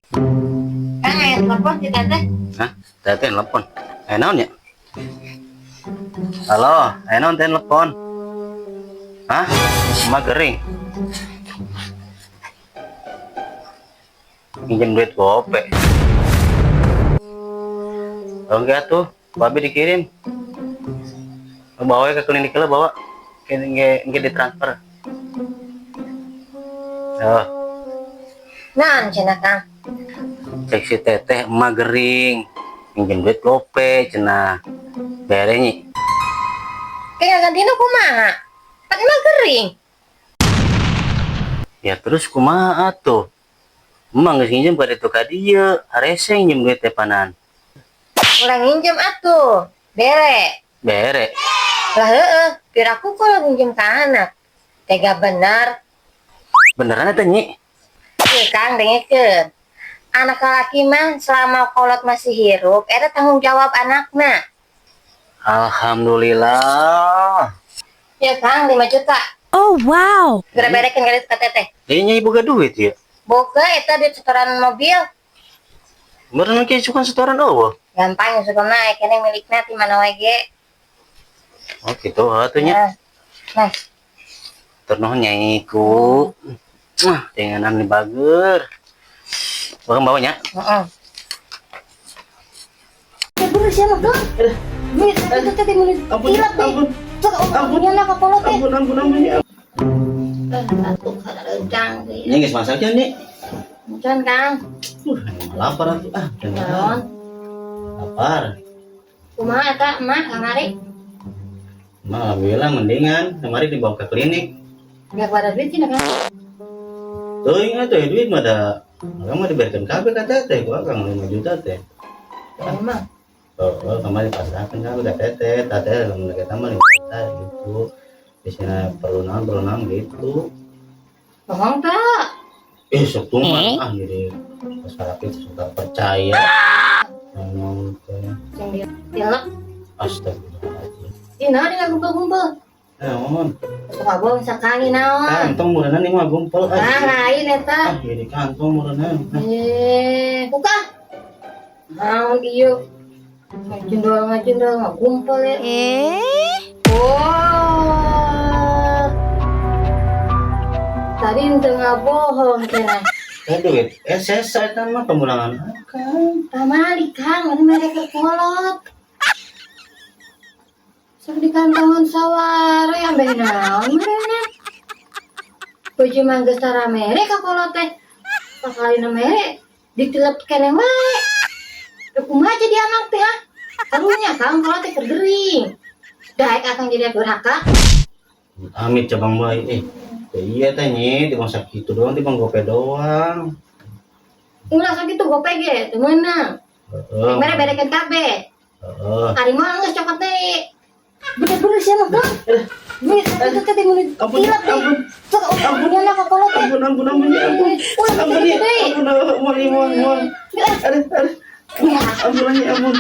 Kang aya telepon si teteh. Hah? Teteh telepon. Naon ya? Halo, naon teh telepon? Hah? Magering. Pinjam duit gope. Kalau enggak tuh, babi dikirim. Bawa ke klinik lah bawa. Enggak ditransfer. Oh, Naon cenah Kang? cek si teteh magering. Pinjam duit gope cenah. Berenyi. Kayak gantina kumaha? Pan mah gering. Ya terus kumaha tuh? Emang geus nginjem ka ditu ka dieu, harese nginjem duit teh panan. Ulah nginjem atuh. Bere. Bere. Lah heueuh, piraku kalau nginjem ka anak. Tega bener. Beneran eta nyi? Ieu Kang dengekeun. Anak laki mah selama kolot masih hirup, eta tanggung jawab anakna. Alhamdulillah. Ya Kang 5 juta. Oh wow. Bereberekeun kali ka teteh. Dinya ibu boga duit ya. Boga eta di setoran mobil. Beneran ke sukan setoran eueuh. Gampang suka naik keneh milikna ti mana wae ge. Oh gitu atuh nya. Nah, Ternuh nyai ku. Tenganan ni bager. Bang bawa nya. heeh. Ya bener siapa Kang? Ini teteh mun tilap deh. Ampun, ya nak kapolot teh. Ampun ya. Atuh kada rencang ge. Nya geus masak nya nih. Can Kang. Lapar atuh Naon? Lapar. Kumaha eta emak kamari? Mah alhamdulillah mendingan kemarin dibawa ke klinik. Enggak pada duit cenah Kang. Teuing atuh duit mah da Akang mah diberikan kabeh ka teteh ku Akang 5 juta teh. Emang Kemarin pasrahkan kabeh ka teteh, teteh mun kita mah 5 juta gitu. Biasanya perlu naon gitu. bohong tak? Sok mah jadi masyarakat suka percaya. Ngomong teh. Sing dia tilap. Astagfirullahaladzim. Ih, naon dengan gumpal-gumpal? Naon? Suka bohong sakali naon? Kantong meureunna nih mah gumpel. Ah, lain eta. Jadi kantong meureunna. Buka. Naon ieu? Ngajendol ngumpul ya. Oh. Tadi ente ngabohong cenah. Duit SSA eta mah pemulangan akang. Pamali Kang, ini mereka kolot. Sok di kantongan saware ambe naon mereka. Baju mangga tara mereka kolot teh. Pakalina mere ditilep keneh wae. Kumaha jadi anak teh ah? Karunya Kang kolot teh kegering. Daek akang jadi durhaka. Amit cabang bae iya teh nyi dimasak gitu doang gope doang. Ulah sakitu gope ge teu meunang. Mere berekeun kabeh. Heeh. Ari mah geus cokot teh. Bener-bener siapa Kang? Ini satu teh mun tilap deh. Sok ampun ya nak kolot teh. Ampun ya. Ampun ya. Ampun. Aduh. Ampun ya ampun.